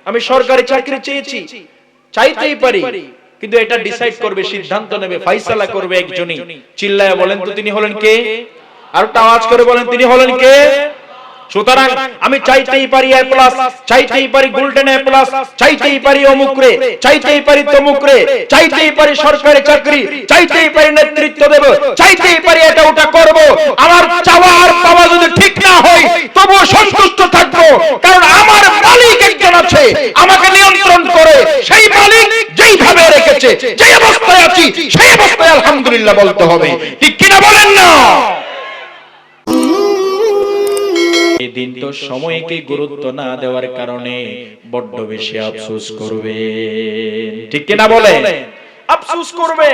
আমি সরকারি চাকরি চেয়েছি, চাইতেই পারি, কিন্তু এটা ডিসাইড করবে, সিদ্ধান্ত নেবে, ফয়সালা করবে একজনই। চিল্লায় বলেন তো তিনি হলেন কে? আর একটা আওয়াজ করে বলেন তিনি হলেন কে? সুতরাং আমি চাইতেই পারি এ প্লাস, চাইতেই পারি গোল্ডেন এ প্লাস, চাইতেই পারি অমুক রে, চাইতেই পারি তমুক রে, চাইতেই পারি সরকারি চাকরি, চাইতেই পারি নেতৃত্ব দেব, চাইতেই পারি এটা ওটা করব। আমার চাওয়া আর পাওয়া যদি ঠিক না হয় তবুও সন্তুষ্ট থাকবো, কারণ আমার মালিক একজন আছে, আমাকে নিয়ন্ত্রণ করে। সেই মালিক যেইভাবে রেখেছে, যেই অবস্থায় আছি সেই অবস্থায় আলহামদুলিল্লাহ বলতে হবে। ঠিক কিনা বলেন না? এই দিন তো সময়কে গুরুত্ব না দেওয়ার কারণে বড্ড বেশি আফসোস করবে। ঠিক কিনা বলে? আফসোস করবে।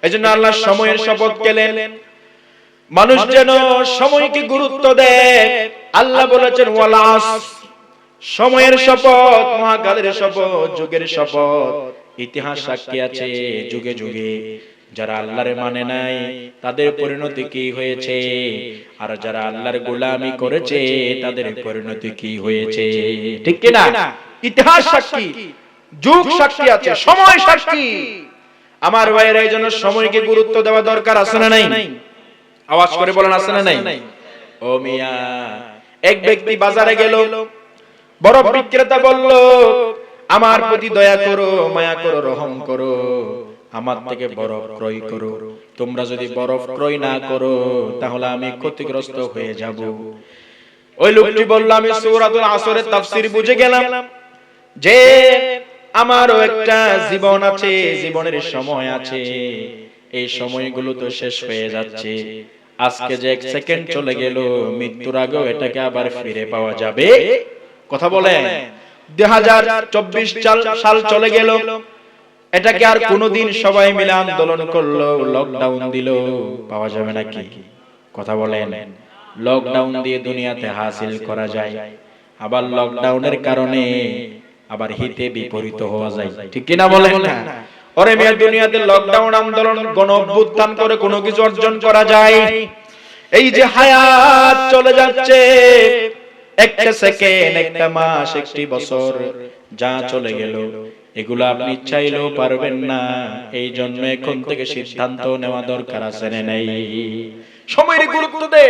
এজন্য আল্লাহ সময়ের শপথ খেলেন, মানুষ যেন সময়কে গুরুত্ব দেয়। আল্লাহ বলেছেন ওয়াল আসর, সময়ের শপথ, মহাকালের শপথ, যুগের শপথ। ইতিহাস সাক্ষী আছে, যুগে যুগে যারা আল্লাহরে মানে নাই তাদের পরিণতি কি হয়েছে, আর যারা আল্লাহর গোলামি করেছে তাদের পরিণতি কি হয়েছে। ঠিক কি না? ইতিহাস সাক্ষী, যুগ সাক্ষী আছে, সময় সাক্ষী। আমার ভাইয়েরা, এই জন্য সময়কে গুরুত্ব দেওয়া দরকার আছে না নাই? আওয়াজ করে বলেন আছে না নাই? ও মিয়া, এক ব্যক্তি বাজারে গেল, বরফ বিক্রেতা বলল, আমার প্রতি দয়া করো, মায়া করো, রহম করো, আমার থেকে বরফ ক্রয় করো। তোমরা যদি বরফ ক্রয় না করো তাহলে আমি ক্ষতিগ্রস্ত হয়ে যাব। ওই লোকটি বলল, আমি সূরাতুল আসরের তাফসীর বুঝে গেলাম যে আমারও একটা জীবন আছে, জীবনের সময় আছে, এই সময়গুলো তো শেষ হয়ে যাচ্ছে। আজকে যে এক সেকেন্ড চলে গেল, মৃত্যুর আগেও এটাকে আবার ফিরে পাওয়া যাবে? কথা বলেন। 2024 সাল চলে গেল, এটাকে আর কোনদিন সবাই মিলে আন্দোলন করলো, লকডাউন দিল, পাওয়া যাবে নাকি? কথা বলেন। লকডাউন দিয়ে দুনিয়াতে হাসিল করা যায়, আবার লকডাউনের কারণে আবার হিতে বিপরীত হওয়া যায়। ঠিক কিনা বলেন না? ওরে মিয়া, দুনিয়াতে লকডাউন, আন্দোলন, গণ অভ্যুত্থান করে কোনো কিছু অর্জন করা যায়? এই যে হায়াত চলে যাচ্ছে, একটা সেকেন্ড, একটা মাস, একটি বছর যা চলে গেল, এগুলো আপনি চাইলেও পারবেন না। এই জন্য এখন থেকে সিদ্ধান্ত নেওয়া দরকার আছে না নাই? সময়ের গুরুত্ব দে।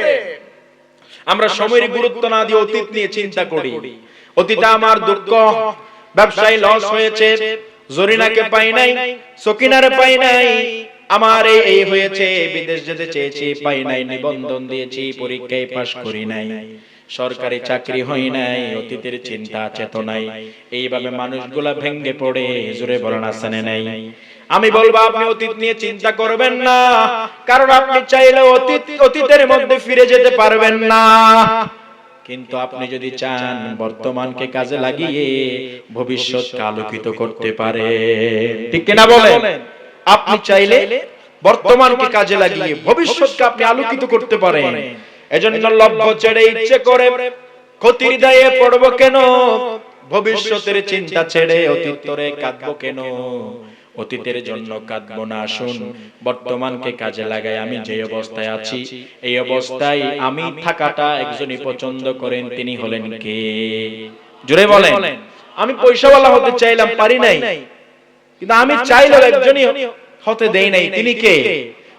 আমরা সময়ের গুরুত্ব না দিয়ে অতীত নিয়ে চিন্তা করি। অতীতে আমার দুঃখ, ব্যবসায় লস হয়েছে, জরিনাকে পাই নাই, সকিনারে পাই নাই, আমার এই হয়েছে, বিদেশ যেতে চেয়েছি, পাই নাই, নিবন্ধন দিয়েছি, পরীক্ষায় পাশ করি নাই, সরকারি চাকরি হয় নাই, অতীতের চিন্তা চেতনায় এইভাবে মানুষগুলা ভেঙ্গে পড়ে। জোরে বলেন আছে না নাই? আমি বলবো আপনি অতীত নিয়ে চিন্তা করবেন না, কারণ আপনি চাইলে অতীতের মধ্যে ফিরে যেতে পারবেন না। কিন্তু আপনি যদি চান বর্তমানকে কাজে লাগিয়ে ভবিষ্যৎকে আলোকিত করতে পারে। ঠিক কিনা বলেন? আপনি চাইলে বর্তমানকে কাজে লাগিয়ে ভবিষ্যৎকে আপনি আলোকিত করতে পারেন। এজন্য লভ্য ছেড়ে ইচ্ছে করে ক্ষতির দায়ে পড়ব কেন? ভবিষ্যতের চিন্তা ছেড়ে অতীতরে কাঁদবো কেন? অতীতের জন্য কাঁদবো না, আসুন বর্তমানকে কাজে লাগাই। আমি যে অবস্থায় আছি, এই অবস্থায় আমি থাকাটা একজনই পছন্দ করেন, তিনি হলেন কে? জোরে বলেন। আমি পয়সাওয়ালা হতে চাইলাম, পারি নাই, কিন্তু আমি চাইলেও একজনই হতে দেই নাই, তিনি কে?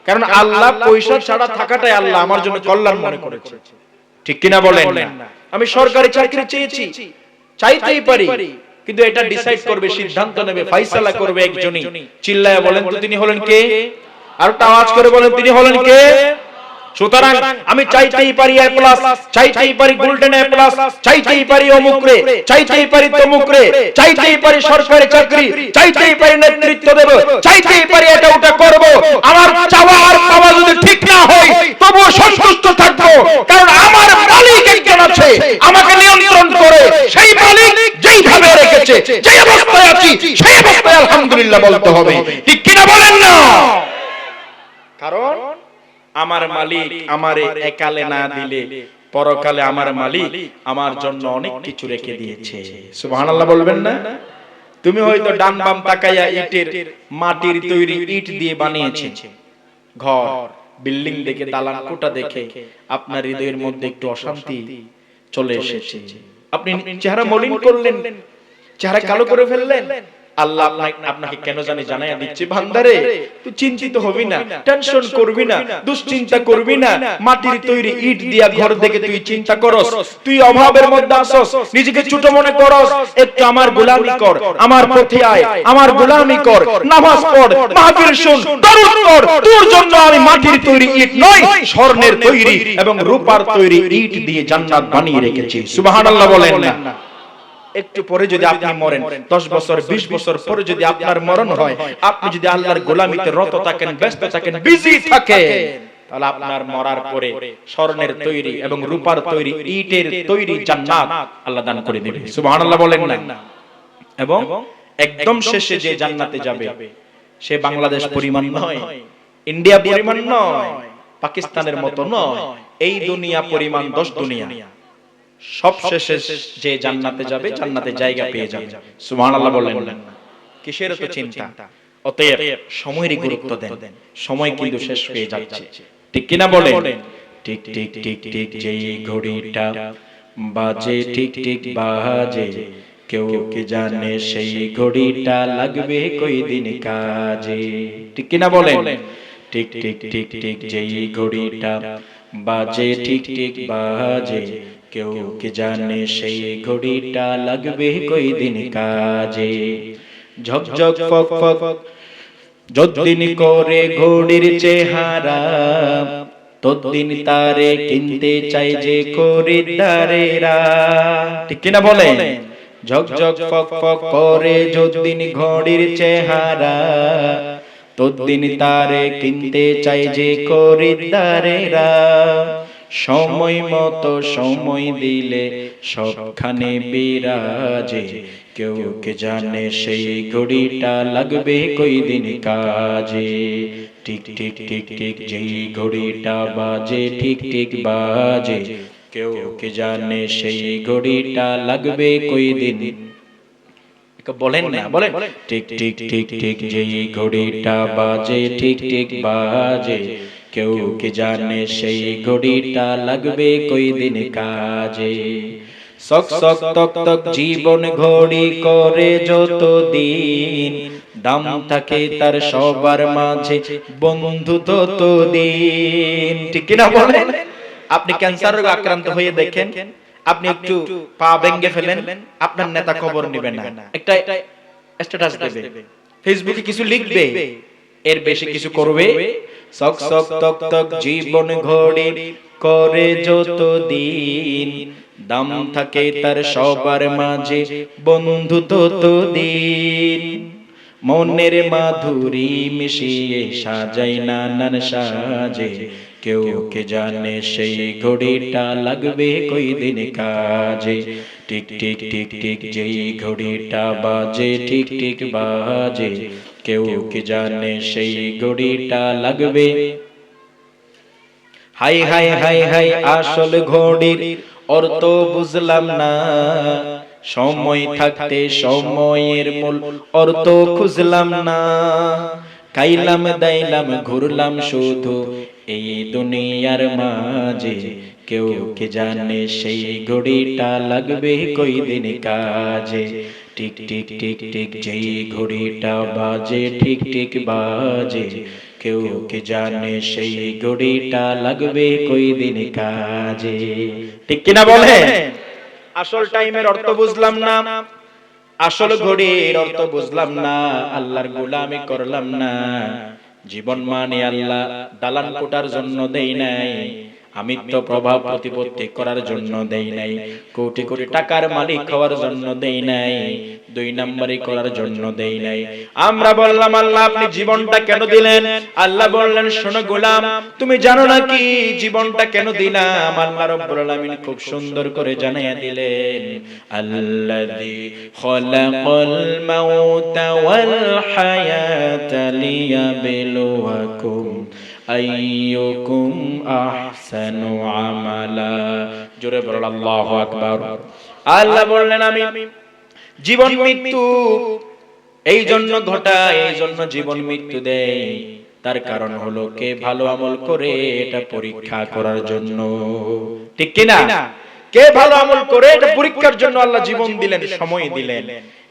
কারণ আল্লাহ পয়সা ছাড়া থাকাটাই আল্লাহ আমার জন্য কল্যাণ মনে করেছে। ঠিক কিনা বলেন না? আমি সরকারি চাকরি চেয়েছি, চাইতেই পারি, কিন্তু এটা ডিসাইড করবে, সিদ্ধান্ত নেবে, ফয়সালা করবে একজনই। চিল্লায় বলেন তো তিনি হলেন কে? আর একটা আওয়াজ করে বলেন তিনি হলেন কে? সুতরাং আমি চাইতেই পারি এ প্লাস, চাইতেই পারি গোল্ডেন এ প্লাস, চাইতেই পারি অমুক রে, চাইতেই পারি তমুক রে, চাইতেই পারি সরকারি চাকরি, চাইতেই পারি নেতৃত্ব দেব, চাইতেই পারি এটা ওটা করব। আমার চাওয়া আর পাওয়া যদি ঠিক না হয় তবুও সন্তুষ্ট থাকবো, কারণ আমার মালিক একজন আছে, আমাকে নিয়ন্ত্রণ করে। সেই মালিক যেইভাবে রেখেছে, যেই অবস্থায় আছি সেই অবস্থায় আলহামদুলিল্লাহ বলতে হবে। ঠিক কিনা বলেন না? কারণ আমার মালিক আমারে একালে না দিলে পরকালে আমার মালিক আমার জন্য অনেক কিছু রেখে দিয়েছে। সুবহানাল্লাহ বলবেন না? তুমি হয়তো ডান বাম তাকাইয়া ইটের, মাটির তৈরি ইট দিয়ে বানিয়েছে ঘর, বিল্ডিং দেখে, দালান কোঠা দেখে আপনার হৃদয়ের মধ্যে একটু অশান্তি চলে এসেছে। আপনি চেহারা মলিন করলেন, চেহারা কালো করে ফেললেন, আল্লাহ আপনাকে কেন জানি জানাইয়া দিচ্ছে, বান্দারে তুই চিন্তিত হবি না, টেনশন করবি না, দুশ্চিন্তা করবি না। মাটির তৈরি ইট দিয়া ঘর দেখে তুই চিন্তা করস, তুই অভাবের মধ্যে আসস, নিজেকে ছোট মনে করস, একটু আমার গোলামি কর, আমার পথে আয়, আমার গোলামি কর, নামাজ পড়, মাহফিল শুন, দরুদ পড়। তোর জন্য আমি মাটির তৈরি ইট নয়, স্বর্ণের তৈরি এবং রূপার তৈরি ইট দিয়ে জান্নাত বানিয়ে রেখেছি। সুবহানাল্লাহ বলেন না? একটু পরে যদি আপনি মরেন, 10 বছর 20 বছর পরে যদি আপনার মরণ হয়, আপনি যদি আল্লাহর গোলামিতে রত থাকেন, ব্যস্ত থাকেন, বিজি থাকেন, তাহলে আপনার মরার পরে স্বর্ণের তৈরি এবং রূপার তৈরি ইটের তৈরি জান্নাত আল্লাহ দান করে দিবেন। সুবহানাল্লাহ বলেন না? এবং একদম শেষে যে জান্নাতে যাবে সে বাংলাদেশ পরিমাণ নয়, ইন্ডিয়া পরিমাণ নয়, পাকিস্তানের মতো নয়, এই দুনিয়া পরিমাণ 10 দুনিয়া। সব শেষে যে জান্নাতে যাবে, জান্নাতে জায়গা পেয়ে যাবে। সুবহানাল্লাহ বলেন না? কিসের তো চিন্তা? অতএব সময়েরই গুরুত্ব দেন, সময় কিন্তু শেষ হয়ে যাচ্ছে, ঠিক কিনা বলেন? ঠিক ঠিক ঠিক ঠিক যেই ঘড়িটা বাজে ঠিক ঠিক বাজে, কেউ কি জানে সেই ঘড়িটা লাগবে কই দিন কাজে, ঠিক কিনা বলেন? ঠিক ঠিক ঠিক ঠিক যেই ঘড়িটা বাজে ঠিক ঠিক বাজে, কেউ কি জানে সেই ঘড়িটা লাগবে কই দিন কাজে। ঝকঝক ফক ফক যতদিন করে ঘড়ির চেহারা, ততদিন তারে কিনতে চাই যে খরিদ্দারেরা, ঠিক কিনা বলেন? ঝকঝক ফক ফক করে যতদিন ঘড়ির চেহারা, ততদিন তারে কিনতে চাই যে খরিদ্দারেরা। সময় মতো সময় দিলে সবখানে বিরাজে, কেউ কে জানে সেই ঘড়িটা লাগবে কই দিন কাজে। ঠিক ঠিক ঠিক ঠিক যেই ঘড়িটা বাজে ঠিক ঠিক বাজে, কেউ কে জানে সেই ঘড়িটা লাগবে কই দিন। বলেন না, বলেন। ঠিক ঠিক ঠিক ঠিক যেই ঘড়িটা বাজে ঠিক ঠিক বাজে, কেউ কি জানে সেই ঘড়িটা লাগবে কই দিন কাজে। সক সক তক তক জীবন ঘড়ি করে যত দিন, দাম থাকে তার সবার মাঝে বন্ধু তত দিন, ঠিক কিনা বলেন? আপনি ক্যান্সার রোগে আক্রান্ত হয়ে দেখেন, আপনি একটু পা ভেঙে ফেলেন, আপনার নেতা খবর নেবে না, একটা স্ট্যাটাস দেবে, ফেসবুকে কিছু লিখবে, এর বেশি কিছু করবে? সক সক তক তক জীবন ঘড়ি করে যত দিন, দাম থাকে তার সবার মাঝে বন্ধু তত দিন। মনের মাধুরী মিশিয়ে সাজাই নানান সাজে, কেউ কে জানে সেই ঘড়িটা লাগবে কই দিন কাজে। ঠিক ঠিক ঠিক ঠিক যেই ঘড়িটা বাজে ঠিক ঠিক বাজে, কেউ কে জানে সেই ঘড়িটা লাগবে। হাই হাই হাই হাই আসল ঘড়ির অর্থ বুঝলাম না, সময় থাকতে সময়ের মূল অর্থ খুঁজলাম না। খাইলাম দাইলাম ঘুরলাম শুধু এই দুনিয়ার মাঝে, কেউ কি জানে সেই ঘড়িটা লাগবে কই দিন কাজে। ঠিক ঠিক ঠিক ঠিক যেই ঘড়িটা বাজে ঠিক ঠিক বাজে, কেউ কি জানে সেই ঘড়িটা লাগবে কই দিন কাজে, ঠিক কিনা বলেন? আসল টাইমের অর্থ বুঝলাম না, আসল ঘড়ির অর্থ বুঝলাম না, আল্লাহর গোলামি করলাম না। জীবন মানে আল্লাহ দালান কোটার জন্য দেই নাই, আমিত্ব প্রভাব প্রতিপত্তি করার জন্য দেই নাই, কোটি কোটি টাকার মালিক হওয়ার জন্য দেই নাই, 2 নম্বরই করার জন্য দেই নাই। আমরা বললাম আল্লাহ আপনি জীবনটা কেন দিলেন? আল্লাহ বললেন শোনো গোলাম, তুমি জানো না কি জীবনটা কেন দিলাম? আল্লাহ রাব্বুল আলামিন খুব সুন্দর করে জানাইয়া দিলেন, আল্লাযী খালাকাল মাউতা ওয়াল হায়াতা লিয়াবলুয়াকুম আইয়ুকুম আহসানু আমালা। জোরে বলুন আল্লাহু আকবার। আল্লাহ বললেন আমি জীবন মৃত্যু এই জন্য ঘটাই, এই জন্য জীবন মৃত্যু দেই, তার কারণ হলো কে ভালো আমল করে এটা পরীক্ষা করার জন্য, ঠিক কিনা? কে ভালো আমল করে এটা পরীক্ষার জন্য আল্লাহ জীবন দিলেন, সময় দিলেন।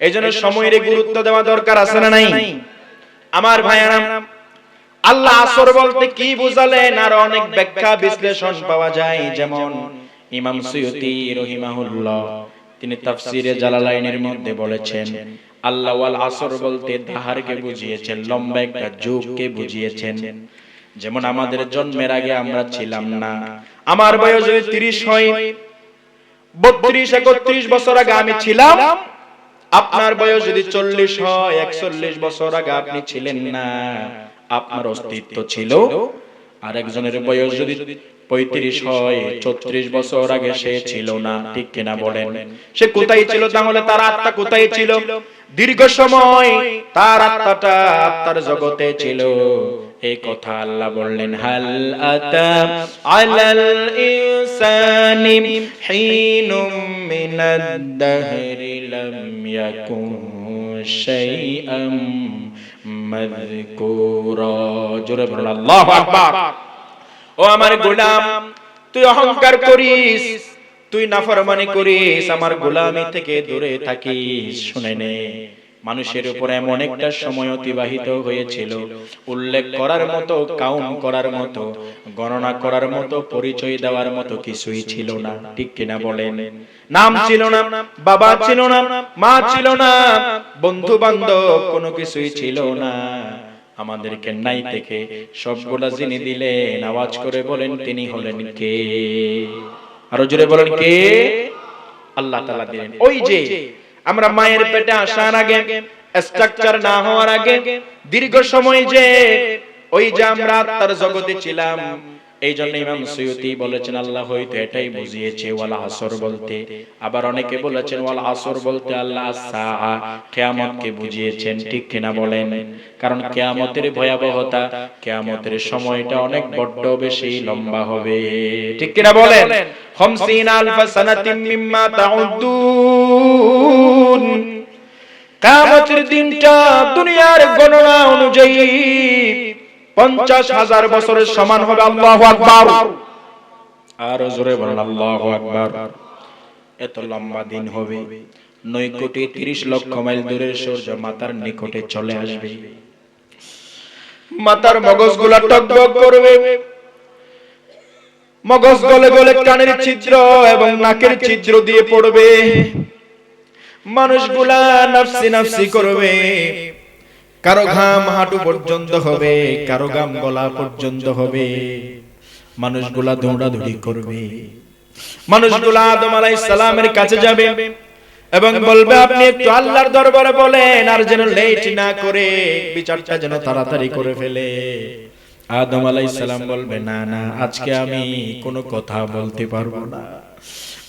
এইজন্য সময়ের গুরুত্ব দেওয়া দরকার আছে না নাই? আমার ভাইয়ারা, আল্লাহ আসর বলতে কি বুঝালেন আর অনেক ব্যাখ্যা বিশ্লেষণ পাওয়া যায়। যেমন ইমাম সুয়ুতি রহিমাহুল্লাহ তিনি তাফসিরে জালালাইনের মধ্যে বলেছেন, আল্লাহ ওয়াল আসর বলতে দাহারকে বুঝিয়েছেন, লম্বা একটা যুগকে বুঝিয়েছেন। যেমন আমাদের জন্মের আগে আমরা ছিলাম না। আমার বয়স যদি 30 হয়, 32-31 বছর আগে আমি ছিলাম। আপনার বয়স যদি 40 হয়, 41 বছর আগে আপনি ছিলেন না, আপনার অস্তিত্ব ছিল। আর একজনের বয়স যদি 35 হয়, 34 বছর আগে সে ছিল না। ঠিক কিনা বলেন? সে কোথায় ছিল তাহলে? তার আত্মা কোথায় ছিল? দীর্ঘ সময় তার আত্মাটা আত্মার জগতে ছিল। এই কথা আল্লাহ বললেন, হাল আতা আলাল ইনসানি হিনুম মিনাদ দাহরি লাম ইয়াকুন শাইআম মাযকুরা। জোরে বলুন আল্লাহু আকবার। ও আমার গোলাম, তুই অহংকার করিস, তুই নাফরমানি করিস, আমার গোলামি থেকে দূরে থাকিস। শুনে নে, মানুষের উপর এমন একটা সময় অতিবাহিত হয়েছিল, উল্লেখ করার মতো, কাউন্ট করার মতো, গণনা করার মতো, পরিচয় দেওয়ার মতো কিছুই ছিল না। ঠিক কিনা বলেন? নাম ছিল না, বাবা ছিল না, মা ছিল না, বন্ধু বান্ধব কোনো কিছুই ছিল না। আমাদেরকে নাই থেকে সবগুলা যিনি দিলেন, আওয়াজ করে বলেন তিনি হলেন কে? আরো জোরে বলেন কে? আল্লাহ তাআলা দিলেন। ওই যে আমরা মায়ের পেটে আসার আগে, স্ট্রাকচার না হওয়ার আগে, দীর্ঘ সময় যে ওই যে আমরা আত্মার জগতে ছিলাম, এই জন্য ইমাম সুয়ুতি বলেছেন আল্লাহ হয়তো এটাই বুঝিয়েছে ওয়াল আসর বলতে। আবার অনেকে বলেছেন ওয়াল আসর বলতে আল্লাহ সাআ, কিয়ামতকে বুঝিয়েছেন। ঠিক কিনা বলেন? কারণ কিয়ামতের ভয়াবহতা, কিয়ামতের সময়টা অনেক বড় বেশি লম্বা হবে। ঠিক কিনা বলেন? 50 আলফা সানাতিম মিম্মা তাউদ্দুন। কিয়ামতের দিনটা দুনিয়ার গণনা অনুযায়ী 50,000 বছরের সমান হবে। আল্লাহু আকবার। আর জোরে বলেন আল্লাহু আকবার। এত লম্বা দিন হবে, 9,30,00,000 মাইল দূরের সূর্য মাথার নিকটে চলে আসবে। মাথার মগজগুলা টকবক করবে, মগজ গলে গলে কানের ছিদ্র এবং নাকের ছিদ্র দিয়ে পড়বে। মানুষগুলা নাফসি নাফসি করবে। কারো ঘাম হাঁটু পর্যন্ত হবে, কারো ঘাম গলা পর্যন্ত হবে। মানুষগুলা দৌড়াদৌড়ি করবে। মানুষগুলা আদম আলাইহিস সালামের কাছে যাবে এবং বলবে আপনি একটু আল্লাহর দরবারে বলেন, আর যেন লেট না করে বিচারটা যেন তাড়াতাড়ি করে ফেলে। আদম আলাইহিস সালাম বলবে না না, আজকে আমি কোনো কথা বলতে পারবো না।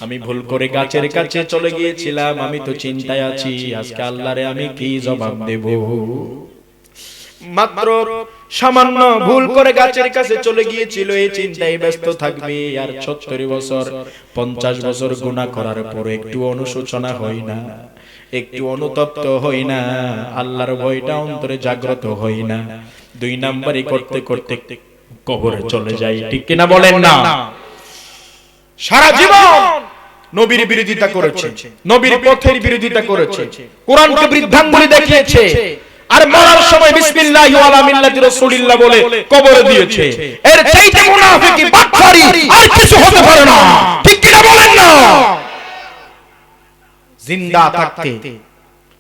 আমি ভুল করে গাছের কাছে চলে গিয়েছিলাম, আমি তো চিন্তায় আছি আজকে আল্লাহরে আমি কি জবাব দেব। মাত্র সামান্য ভুল করে গাছের কাছে চলে গিয়েছিল, এই চিন্তায় ব্যস্ত থাকবে। আর 70 বছর 50 বছর গুনাহ করার পর একটু অনুশোচনা হয় না, একটু অনুতপ্ত হয় না, আল্লাহর ভয়টা অন্তরে জাগ্রত হয় না। 2 নাম্বারই করতে করতে কবরে চলে যায়। ঠিক কিনা বলেন না? সারা জীবন নবীর বিরোধিতা করেছে, নবীর পথের বিরোধিতা করেছে, কোরআনকে বৃদ্ধাঙ্গুলি দেখিয়েছে, আর মরার সময় বিসমিল্লাহি ওয়া আলা মিল্লাতি রাসূলিল্লাহ বলে কবরে দিয়েছে। এর চাইতে মুনাফিকি বাটপারি আর কিছু হতে পারে না। ঠিক কি না বলেন না? জিন্দা থাকতে,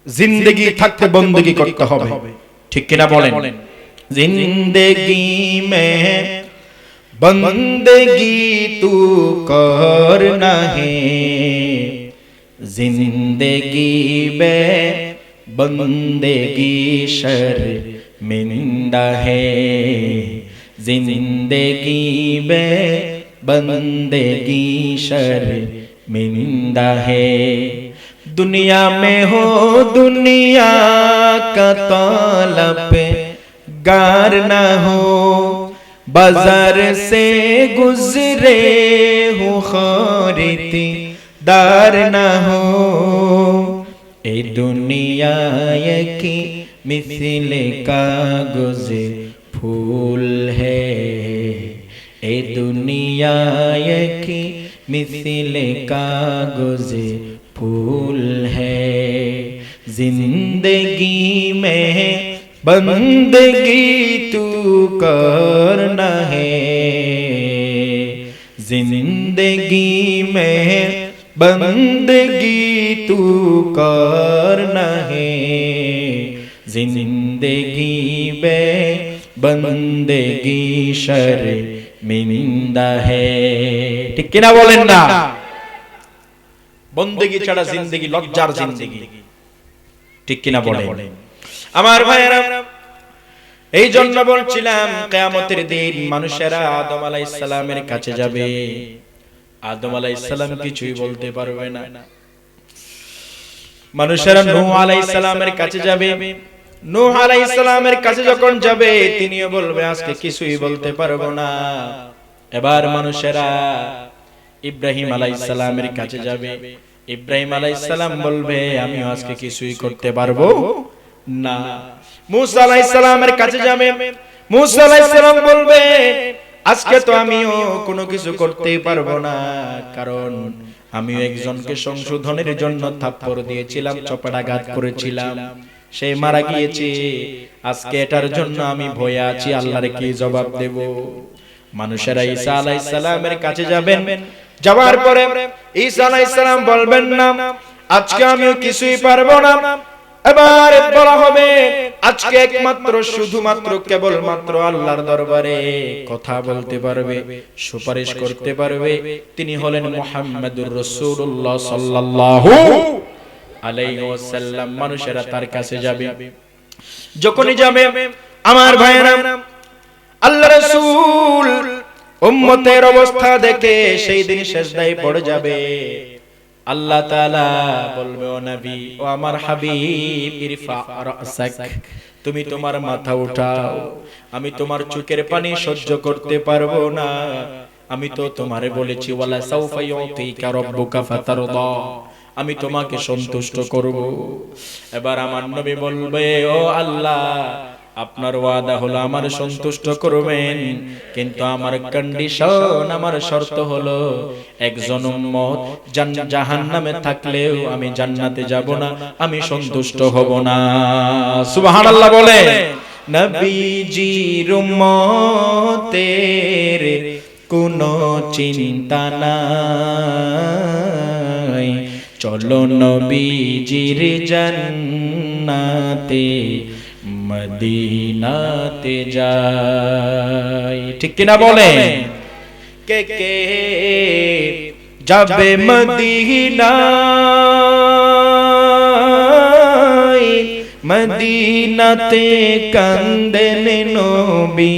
জিন্দেগি থাকতে বندگی করতে হবে। ঠিক কি না বলেন? জিন্দেগি মে বندگی তু করনা হে, জিন্দেগি মে बंदेगी शर्मिंदा है, जिंदगी में बंदेगी शर्मिंदा है। दुनिया में हो दुनिया का तलब गार ना हो, बाजार से गुजरे हो खरीदी दार ना हो। ए दुनिया की मिसले कागज फूल है, ए दुनिया की मिसले कागज़े फूल है, जिंदगी में बंदगी तू करना है, जिंदगी में बंदगी तू करना है, जिंदगी में बंदगी शर्मिंदा है। ठीक किना बोलें ना? बंदगी छाड़ा जिंदगी लज्जार जिंदगी। ठीक किना बोलें? আমার ভাইরা, এই জন্য বলছিলাম কিয়ামতের দিন মানুষেরা আদম আলাইহিস সালামের কাছে যাবে। আদম আলাইহিস সালাম কিছুই বলতে পারবে না। মানুষেরা নূহ আলাইহিস সালামের কাছে যাবে। নূহ আলাইহিস সালামের কাছে যখন যাবে তিনিও বলবে আজকে কিছুই বলতে পারবো না। এবার মানুষেরা ইব্রাহিম আলাইহিস সালামের কাছে যাবে। ইব্রাহিম আলাইহিস সালাম বলবে আমিও আজকে কিছুই করতে পারবো না। মুসা আলাইহিস সালামের কাছে যাবে। মুসা আলাইহিস সালাম বলবে আজকে তো আমিও কোনো কিছু করতেই পারবো না, কারণ আমিও একজনকে সংশোধনের জন্য থাপ্পড় দিয়েছিলাম, চপেটাঘাত করেছিলাম, সে মারা গিয়েছে। আজকে এটার জন্য আমি ভয়ে আছি, আল্লাহর কি জবাব দেব? মানুষেরা ঈসা আলাইহিস সালামের কাছে যাবেন। যাওয়ার পরে ঈসা আলাইহিস সালাম বলবেন না আজকে আমিও কিছুই পারবো না। এবার বলা হবে আজকে একমাত্র শুধুমাত্র কেবলমাত্র আল্লাহর দরবারে কথা বলতে পারবে, সুপারিশ করতে পারবে, তিনি হলেন মুহাম্মাদুর রাসূলুল্লাহ সাল্লাল্লাহু আলাইহি ওয়াসাল্লাম। মানুষেরা তার কাছে যাবে। যখনই যাবে আমার ভাইরা, আল্লাহ রাসূল উম্মতের অবস্থা দেখে সেই দিন সিজদায় পড়ে যাবে। আল্লাহ তাআলা বলবে ও নবী, ও আমার হাবিব, ইরফা রাসাক, তুমি তোমার মাথা উঠাও, আমি তোমার চোখের পানি সহ্য করতে পারবো না। আমি তো তোমারে বলেছি ওয়ালা সাউফা ইউতিকা রাব্বুকা ফাতারদা, আমি তোমাকে সন্তুষ্ট করব। এবার আমার নবী বলবে ও আল্লাহ, আপনার ওয়াদা হলো আমার সন্তুষ্ট করবেন, কিন্তু আমার কন্ডিশন, আমার শর্ত হলো একজন উম্মত জাহান্নামে থাকলেও আমি জান্নাতে যাব না, আমি সন্তুষ্ট হব না। সুবহানাল্লাহ বলে। নবীজির উম্মতের কোনো চিন্তা নাই, চলো নবীজির জান্নাতে মদিনাতে যাই। ঠিক কিনা বলে? কে কে যাবে মদিনায়, মদিনাতে কান্দেন নবী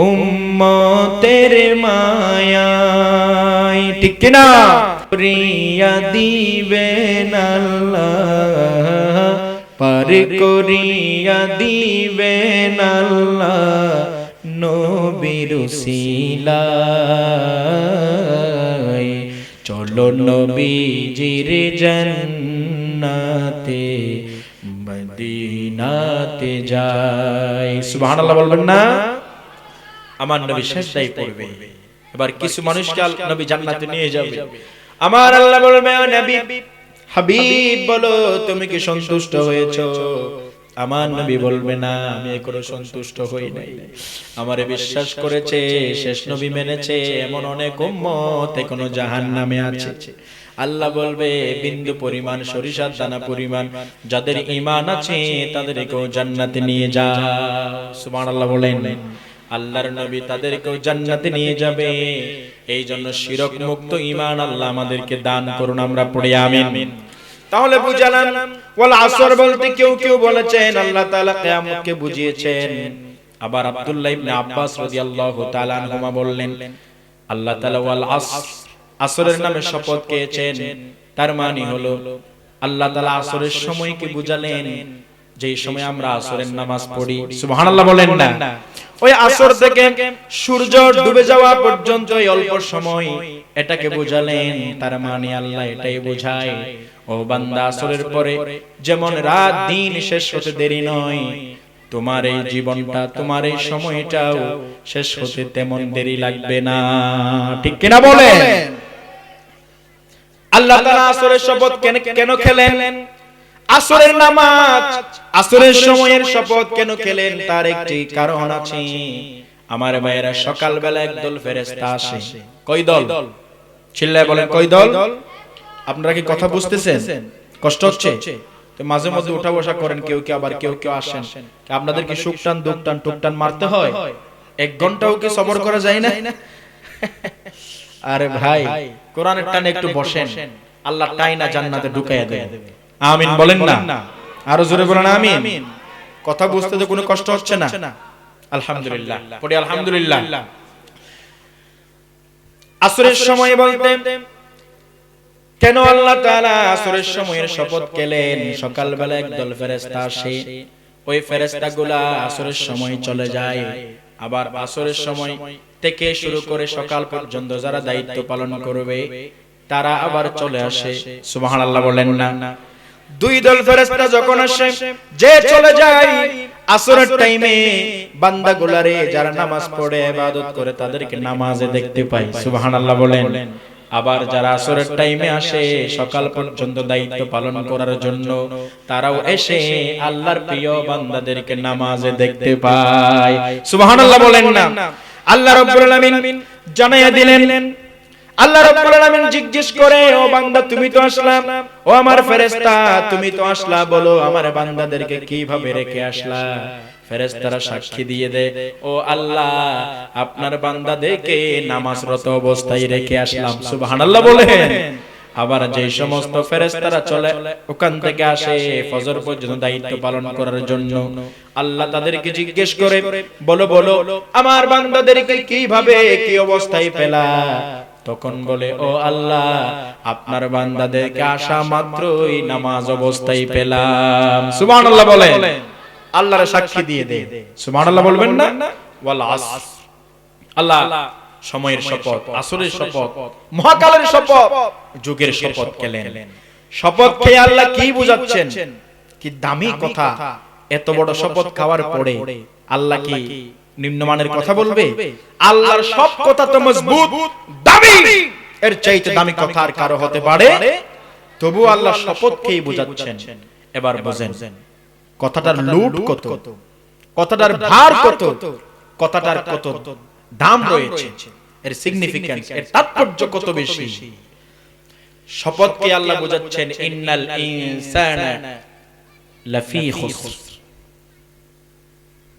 উম্মতের মায়ায়। ঠিক কিনা? প্রিয়া দিবেন আল্লাহ, পার করিয়া দিবেন আল্লাহ নবীর উসিলায়, চলো নবীজির জান্নাতে মদিনাতে যাই। সুবহানাল্লাহ বলবেন না? আমার নবী সিজদায় পড়বে। এবার কিছু মানুষকে নবী জান্নাতে নিয়ে যাবে। আমার আল্লাহ বলবে ও নবী, হাবিব বলো তুমি কি সন্তুষ্ট হয়েছো? আমার নবী বলবে না আমি এখনো সন্তুষ্ট হই নাই। আমারে বিশ্বাস করেছে, শেষ নবী মেনেছে এমন অনেক উম্মত এখনো জাহান্নামে আছে। আল্লাহ বলবে বিন্দু পরিমাণ, সরিষার দানা পরিমাণ যাদের ঈমান আছে তাদেরকেও জান্নাতে নিয়ে যাও। সুবহানাল্লাহ বলেন। আল্লাহর নবী তাদেরকেও জান্নাতে নিয়ে যাবে। এই জন্য শিরক মুক্ত ঈমান আল্লাহ আমাদেরকে দান করুন। আমরা পড়ি আমিন। তাহলে বুঝালাম ওয়াল আসর বলতে কেউ কেউ বলেছেন আল্লাহ তাআলা কিয়ামতকে বুঝিয়েছেন। আবার আব্দুল্লাহ ইবনে আব্বাস রাদিয়াল্লাহু তাআলা আনহুমা বললেন আল্লাহ তাআলা ওয়াল আসর, আসরের নামে শপথ খেয়েছেন। তার মানে হলো আল্লাহ তাআলা আসরের সময়কে বুঝালেন, যেই সময় আমরা আসরের নামাজ পড়ি। সুবহানাল্লাহ বলেন না? ওই আসর থেকে সূর্য ডুবে যাওয়া পর্যন্ত এই অল্প সময়, এটাকে বুঝালেন। তার মানে আল্লাহ এটাই বোঝায় ও বান্দা, আসরের পরে যেমন রাত দিন শেষ হতে দেরি নয়, তোমার এই জীবনটা, তোমার এই সময়টাও শেষ হতে তেমন দেরি লাগবে না। ঠিক কিনা বলেন? আল্লাহ তাআলা আসরের শপথ কেন খেলেন? আসরের নামাজ, আসরের সময়ের শপথ কেন খেলেন? তার একটি কারণ আছে। আমার ভাইয়েরা, সকালবেলা একদল ফেরেশতা আসে। কয় দল? চিল্লায় বলেন, কয় দল? আপনারা কি কথা বুঝতেছেন? কষ্ট হচ্ছে? তো মাঝে মধ্যে উঠা বসা করেন, কেউ কেউ, আবার কেউ কেউ আসেন। আপনাদের কি সুকটান দুকটান টুকটান মারতে হয়? 1 ঘন্টাও কি সবর করা যায় না? আরে ভাই, কোরআনের টানে একটু বসেন, আল্লাহ টাইনা জান্নাতে ঢুকাইয়া দেবে। আমিন বলেন না? আরো জোরে বলেন আমিন। কথা বুঝতে তো কোনো কষ্ট হচ্ছে না? আলহামদুলিল্লাহ, পড়ি আলহামদুলিল্লাহ। আসরের সময় বলতে কেন আল্লাহ তাআলা আসরের সময়ের শপথ খেলেন? সকালবেলা একদল ফেরেশতা আসে, ওই ফেরেশতাগুলা আসরের সময় চলে যায়। আবার আসরের সময় থেকে শুরু করে সকাল পর্যন্ত যারা দায়িত্ব পালন করবে তারা আবার চলে আসে। সুবহানাল্লাহ বলেন না? 2 দল ফেরেশতা যখন আসে, যে চলে যায় আসরের টাইমে বান্দাগুলারে যারা নামাজ পড়ে ইবাদত করে তাদেরকে নামাজে দেখতে পাই। সুবহানাল্লাহ বলেন। আবার যারা আসরের টাইমে আসে সকাল পর্যন্ত দায়িত্ব পালন করার জন্য, তারাও এসে আল্লাহর প্রিয় বান্দাদেরকে নামাজে দেখতে পায়। সুবহানাল্লাহ বলেন না? আল্লাহ রাব্বুল আলামিন জানাইয়া দিলেন। আল্লাহ রাব্বুল আলামিন জিজ্ঞেস করে, ও বান্দা তুমি তো আসলা, ও আমার ফেরেশতা তুমি তো আসলা, বলো আমার বান্দাদেরকে কিভাবে রেখে আসলা? ফেরেশতারা সাক্ষী দিয়ে দেয়, ও আল্লাহ আপনার বান্দাদেরকে নামাজরত অবস্থায় রেখে আসলাম। সুবহানাল্লাহ বলেন। আবার যে সমস্ত ফেরেশতারা চলে ওখান থেকে আসে ফজর পর্যন্ত দায়িত্ব পালন করার জন্য, আল্লাহ তাদেরকে জিজ্ঞেস করে, বলো আমার বান্দাদেরকে কিভাবে কি অবস্থায় পেলা? তখন বলে, ও আল্লাহ আপনার বান্দাদেরকে আসা মাত্রই নামাজ অবস্থায় পেলাম। সুবহানাল্লাহ বলেন। আল্লাহর সাক্ষী দিয়ে দে। সুবহানাল্লাহ বলবেন না? ওয়াল আসর, আল্লাহ সময়ের শপথ, আসরের শপথ, মহাকালের শপথ, যুগের শপথ খেলেন। শপথ খেয়ে আল্লাহ কি বুঝাচ্ছেন? কি দামি কথা! এত বড় শপথ খাওয়ার পরে আল্লাহ কি নিম্নমানের কথা বলবে? আল্লাহর সব কথা তো মজবুত, দামি, এর চাইতে দামি কথা আর কারো হতে পারে? তবু আল্লাহ শপথ খেয়ে বুঝাচ্ছেন। এবার বুঝেন কথাটার লুট কত, কথাটার ভার কত, কথাটার কত দাম রয়েছে, এর সিগনিফিকেন্স, এর তাৎপর্য কত বেশি। শপথকে আল্লাহ বোঝাচ্ছেন, ইন্নাল ইনসানা লাফি খুসর,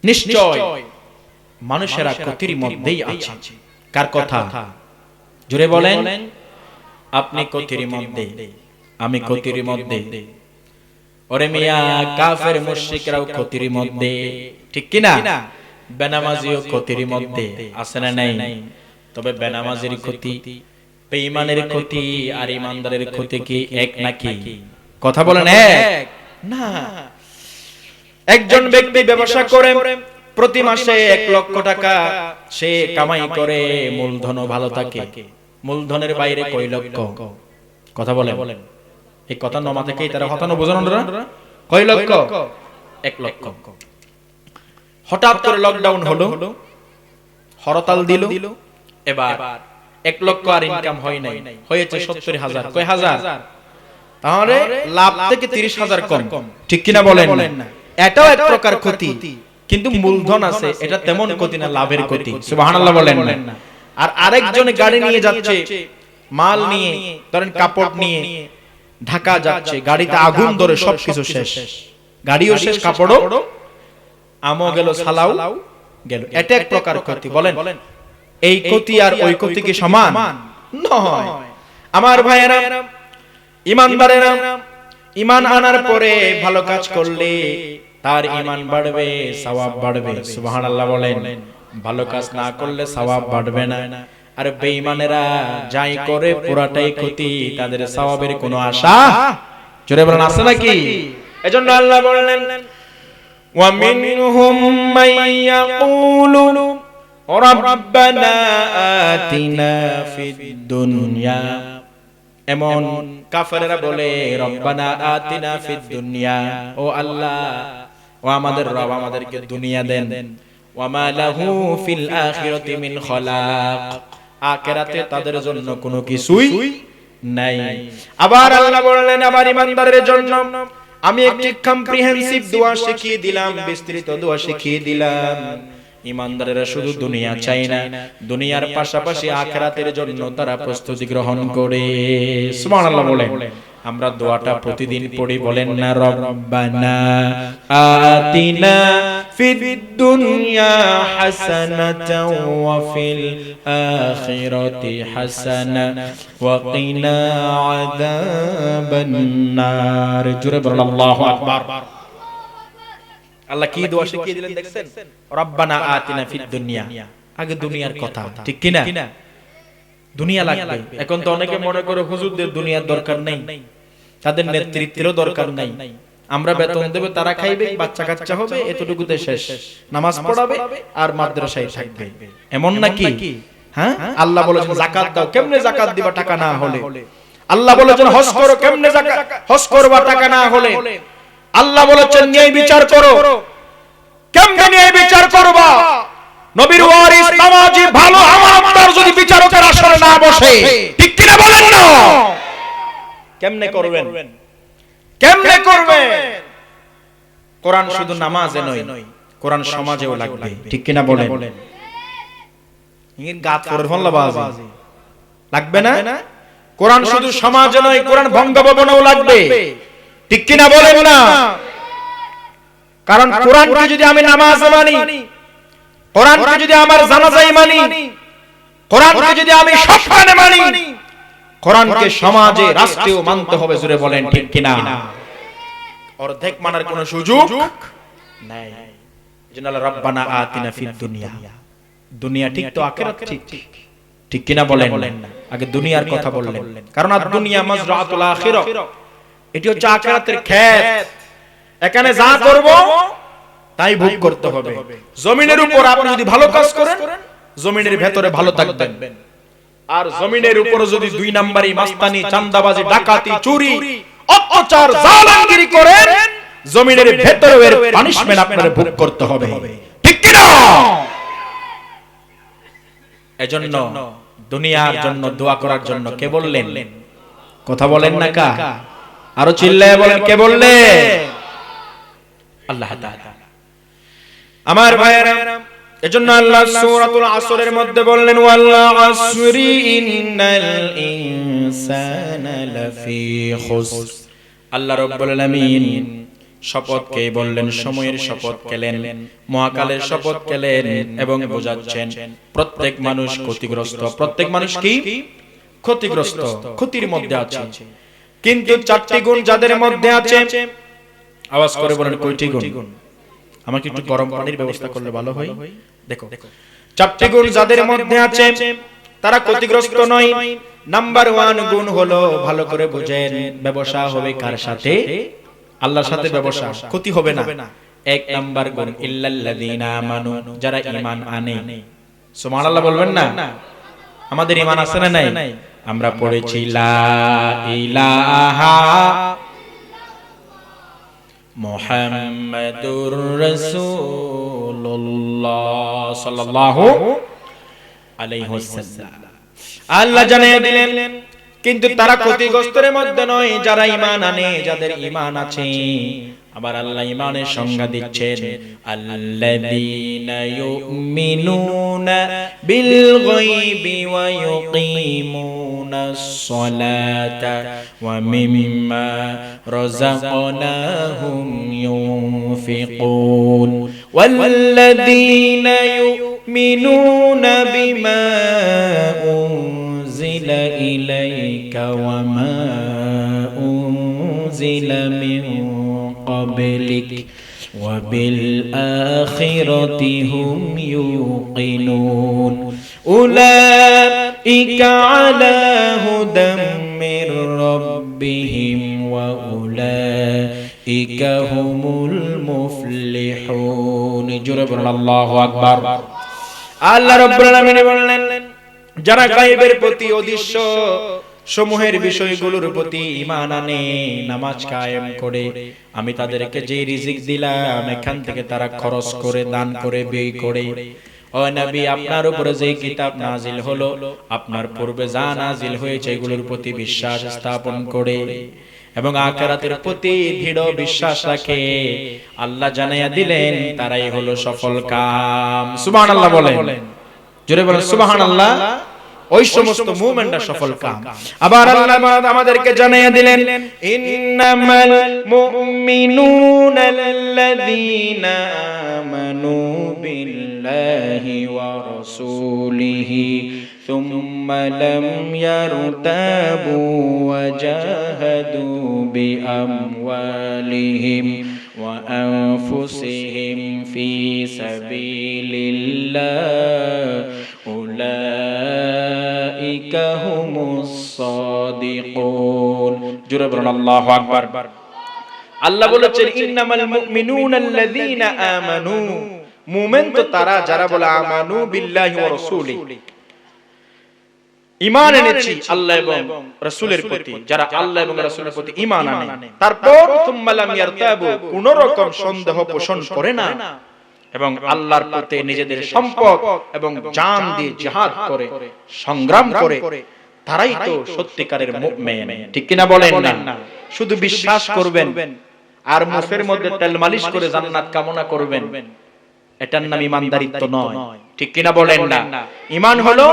নিশ্চয় মানুষেরা ক্ষতির মধ্যেই আছে। কার কথা? জোরে বলেন। আপনি ক্ষতির মধ্যে, আমি ক্ষতির মধ্যে, ওরে মিয়া কাফের মুশরিকরাও ক্ষতির মধ্যে, ঠিক কি না? বেনামাজিও ক্ষতির মধ্যে আছে না নাই? তবে বেনামাজির ক্ষতি, বেঈমানের ক্ষতি আর ইমানদারের ক্ষতি কি এক নাকি? কথা বলেন এক না। একজন ব্যক্তি ব্যবসা করে প্রতি মাসে 1 লক্ষ টাকা সে কামাই করে, মূলধন ভালো থাকে, মূলধনের বাইরে কয় লক্ষ? কথা বলেন। এই কথা নমা থেকেই তারা হতানো বোঝানো না? কয় লক্ষ? 1 লক্ষ। হঠাৎ করে লকডাউন হলো, হরতাল দিল, এবার 1 লক্ষ আর ইনকাম হয় নাই, হয়েছে 70,000। কয় হাজার? তাহলে লাভ থেকে 30,000 কম, ঠিক কিনা বলেন না? এটাও এক প্রকার ক্ষতি, কিন্তু মূলধন আছে, এটা তেমন ক্ষতি না, লাভের ক্ষতি। সুবহানাল্লাহ বলেন না? আর আরেকজন গাড়ি নিয়ে যাচ্ছে, মাল নিয়ে, ধরেন কাপড় নিয়ে ঢাকা যাচ্ছে, গাড়িতে আগুন ধরে সবকিছু শেষ, গাড়িও শেষ, কাপড়ও, আমও গেল, সালাও গেল, এটা এক প্রকার ক্ষতি। বলেন এই ক্ষতি আর ওই ক্ষতি কি সমান? নয়। আমার ভাইয়েরা, ইমানদারেরা, ঈমান আনার পরে ভালো কাজ করলে তার ঈমান বাড়বে, সওয়াব বাড়বে। সুবহানাল্লাহ বলেন। ভালো কাজ না করলে সওয়াব বাড়বে না। আর বেঈমানেরা যাই করে পুরাটাই ক্ষতি, তাদের সওয়াবের কোনো আশা, জোরে বলেন, আছে নাকি? এজন্য আল্লাহ বললেন, ওয়া মিনহুম মাইয়াকুলু রাব্বানা আতিনা ফিদ দুনিয়া, এমন কাফেররা বলে, রব্বানা আতিনা ফিদ দুনিয়া, ও আল্লাহ, ও আমাদের রব, আমাদেরকে দুনিয়া দেন। ওয়া মা লাহু ফিল আখিরাতি মিন খালাক, আখিরাতে তাদের জন্য কোনো কিছুই নাই। আবার আল্লাহ বললেন আবার ইমানদারদের জন্য আমি একটি কম্প্রিহেনসিভ দোয়া শিখিয়ে দিলাম, বিস্তৃত দোয়া শিখিয়ে দিলাম। ইমানদারেরা শুধু দুনিয়া চায় না, দুনিয়ার পাশাপাশি আখিরাতের জন্য তারা প্রস্তুতি গ্রহণ করে। সুবহানাল্লাহ বলেন। আমরা দোয়াটা প্রতিদিন পড়ি, বলেন না রব্বানা আতিনা ফিদ দুনিয়া হাসানাতাও ওয়া ফিল আখিরাতি হাসানা ওয়া কিনা আযাবান নার। জোরে বলেন আল্লাহু আকবার। আল্লাহ কি দোয়া শিখিয়ে দিলেন দেখছেন? রব্বানা আতিনা ফিদ দুনিয়া, আগে দুনিয়ার কথা, ঠিক কি না? দুনিয়া লাগবে। এখন তো অনেকে মনে করে হুজুরদের দুনিয়ার দরকার নেই, তাদের নেতৃত্বেরও দরকার নাই, আমরা বেতন দেব, তারা খাইবে, বাচ্চা কাচ্চা হবে, এতটুকুতে শেষ, নামাজ পড়াবে আর মাদ্রাসায় থাকবে, এমন নাকি? হ্যাঁ, আল্লাহ বলেছেন যাকাত দাও, কেমনে যাকাত দিবা টাকা না হলে? আল্লাহ বলেছেন হজ করো, কেমনে হজ করবা টাকা না হলে? আল্লাহ বলেছেন ন্যায় বিচার করো, কেমনে ন্যায় বিচার করবা? নবীর ওয়ারিস নামাজি ভালো আমানতদার যদি বিচারকের আসনে না বসে, ঠিক কি না বলেন না? কেমনে করবেন? কেমনে করবেন? কোরআন শুধু নামাজে নয়, কোরআন সমাজেও লাগবে, ঠিক কি না বলেন? ইংরেজি গাত করে ফেললা বাজি লাগবে না? কোরআন শুধু সমাজে নয়, কোরআন বঙ্গভবনেও লাগবে, ঠিক কি না বলেন না? কারণ কোরআনকে যদি আমি নামাজে মানি, কোরআনকে যদি আমার জানাজায় মানি, কোরআনকে যদি আমি সবখানে মানি, কোরআনকে সমাজে রাষ্ট্রেও মানতে হবে। জোরে বলেন ঠিক কি না? অর্ধেক মানার কোনো সুযোগ নাই। এজন্য আল্লাহ রব্বানা আতিনা ফিদ দুনিয়া, দুনিয়া ঠিক তো আখিরাত ঠিক, ঠিক কি না বলেন? আগে দুনিয়ার কথা বললেন, কারণ আর দুনিয়া মাজরাতুল আখিরাহ, এটি হচ্ছে আখিরাতের ক্ষেত। এখানে যা করব তাই ভোগ করতে হবে। জমিনের উপর আপনি যদি ভালো কাজ করেন, জমিনের ভেতরে ভালো থাকবেন। আর জমিনের উপর যদি দুই নাম্বারি, মাস্তানি, চাঁদাবাজি, ডাকাতি, চুরি, অত্যাচার, জালিমগিরি করেন, জমিনের ভেতরে এর পানিশমেন্ট আপনাদের ভোগ করতে হবে, ঠিক কি না? এজন্য দুনিয়ার জন্য দোয়া করার জন্য কে বললেন? কথা বলেন না কা? আরো চিল্লায়ে বলেন, কে বললেন? আল্লাহ তাআলা। আমার ভাইয়েরা, এজন্য আল্লাহ সূরাতুল আসরের মধ্যে বললেন ওয়াল আসরি ইন্নাল ইনসানা লাফি খুসর। আল্লাহ রাব্বুল আলামিন শপথকে বললেন, সময়ের শপথ খেলেন, মহাকালের শপথ খেলেন এবং বোঝাচ্ছেন প্রত্যেক মানুষ ক্ষতিগ্রস্ত। প্রত্যেক মানুষ কি ক্ষতিগ্রস্ত, ক্ষতির মধ্যে আছে। কিন্তু চারটি গুণ যাদের মধ্যে আছে, আওয়াজ করে বলেন কয়টি গুণ? আমাকে একটু গরম পানির ব্যবস্থা করলে ভালো হয়। দেখো, চারটি গুণ যাদের মধ্যে আছে তারা ক্ষতিগ্রস্ত নয়। নাম্বার 1 গুণ হলো, ভালো করে বুঝেন, ব্যবসা হবে কার সাথে? আল্লাহর সাথে ব্যবসা, ক্ষতি হবে না। এক নাম্বার গুণ ইল্লাল্লাযীনা আমানু, যারা ঈমান আনে। সুবহানাল্লাহ বলবেন না? আমাদের ঈমান আছে না নাই? আমরা পড়েছি লা ইলাহা মুহাম্মাদুর রাসূলুল্লাহ সাল্লাল্লাহু আলাইহি ওয়াসাল্লাম। আল্লাহ জানিয়ে দিলেন, কিন্তু তারা ক্ষতিগ্রস্তের মধ্যে নয় যারা ঈমান আনে, যাদের ঈমান আছে। আবার আল্লাহ ঈমানের সংজ্ঞা দিচ্ছেন, আল্লাযীনা ইউমিনুনা বিল গায়বি ওয়া ইউকিমুনাস সালাতা ওয়া মিম্মা রাযাকনাহুম ইউনফিকুন ওয়াল্লাযীনা ইউমিনুনা বিমা উনজিলা ইলাইকা ওয়া মা উনজিলা মিন قبلك وبالآخرة هم يوقنون أولئك على هدى من ربهم وأولئك هم المفلحون جرب الله أكبر আল্লাহ রাব্বুল আলামিন বললেন, যারা গায়বের প্রতি অদৃশ্য সমূহের বিষয়গুলোর প্রতি ঈমান আনে, নামাজ কায়েম করে, আমি তাদেরকে যে রিজিক দিলাম এখান থেকে তারা খরচ করে, দান করে, ব্যয় করে, ও নবী, আপনার উপরে যে কিতাব নাজিল হলো, আপনার পূর্বে যা নাজিল হয়েছে এগুলোর প্রতি বিশ্বাস স্থাপন করে এবং আখিরাতের প্রতি দৃঢ় বিশ্বাস রাখে, আল্লাহ জানাইয়া দিলেন তারাই হলো সফল কাম। সুবহানাল্লাহ বলেন, জোরে বলেন সুবহানাল্লাহ। ওই সমস্ত মুমিনরা সফল কাম। আবার আল্লাহ আমাদেরকে জানাইয়া দিলেন, ইন্নামাল মুমিনুনা আল্লাযীনা আমানু বিল্লাহি ওয়া রাসূলিহি সুম্মা লাম ইয়ারতাবু ওয়া জাহাদু বিআমওয়ালিহিম ওয়া আনফুসিহিম ফি সাবিলিল্লাহ উলাইকা হুমুস সাদিকুন। জোরে বলুন আল্লাহু আকবার। আল্লাহ বলেছেন ইন্নামাল মুমিনুনা আল্লাযীনা আমানু, মুমিন তো তারা যারা বলে আমানু বিল্লাহি ওয়া রাসূলিহি, ঈমান এনেছি আল্লাহ এবং রাসূলের প্রতি, যারা আল্লাহ এবং রাসূলের প্রতি ঈমান আনে, তারপর সুম্মা লাম ইয়ারতাবু, কোন রকম সন্দেহ পোষণ করে না এবং আল্লাহর পথে নিজেদের সম্পদ এবং জান দিয়ে জিহাদ করে, সংগ্রাম করে, তারাই তো সত্যিকারের মুমিন। ঠিক কিনা বলেন না? শুধু বিশ্বাস করবেন আর মুখের মধ্যে তেল মালিশ করে জান্নাত কামনা করবেন, এটার নাম ঈমানদারিত্ব নয়। ঠিক কিনা বলেন না? ঈমান হলো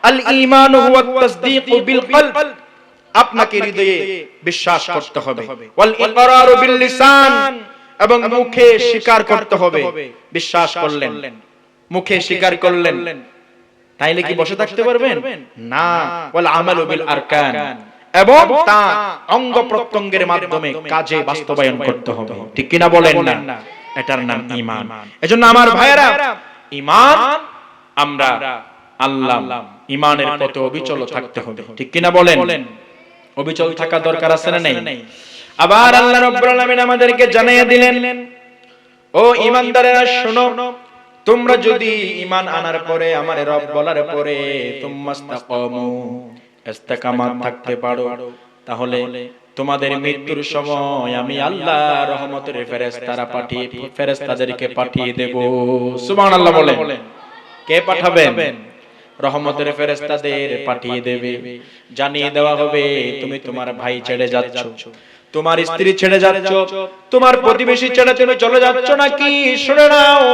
আল ঈমান হুয়া তাসদীকু বিল কলব, আপনাকে হৃদয়ে বিশ্বাস করতে হবে, ওয়াল ইকরারু বিল লিসান, এবং মুখে স্বীকার করতে হবে। বিশ্বাস করলেন, মুখে স্বীকার করলেন, তাইলে কি বসে থাকতে পারবেন? না। ওয়াল আমালু বিল আরকান, এবং তা অঙ্গ প্রত্যঙ্গের মাধ্যমে কাজে বাস্তবায়ন করতে হবে। ঠিক কিনা বলেন না? এটার নাম ঈমান। এজন্য আমার ভাইয়েরা, ঈমান আমরা আল্লাহ ঈমানের পথে অবিচল থাকতে হবে। ঠিক কিনা বলেন? অবিচল থাকা দরকার আছে না নাই? আবার আল্লাহ রাব্বুল আলামিন আমাদেরকে জানাইয়া দিলেন, ও ঈমানদারেরা শোনো, তোমরা যদি ঈমান আনার পরে আমার রব বলার পরে তুমাস্তাকামু, ইস্তেকামাত থাকতে পারো, তাহলে তোমাদের মৃত্যুর সময় আমি আল্লাহ রহমতের ফেরেশতাদেরকে পাঠিয়ে দেব। সুবহানাল্লাহ বলেন। কে পাঠাবেন? রহমতের ফেরেশতাদের পাঠিয়ে দেবে। জানিয়ে দেওয়া হবে তুমি তোমার ভাই ছেড়ে যাচ্ছ, তোমার স্ত্রী ছেড়ে যাচ্ছ, তোমার প্রতিবেশী ছেড়ে তুমি চলে যাচ্ছ নাকি? শুনে নাও,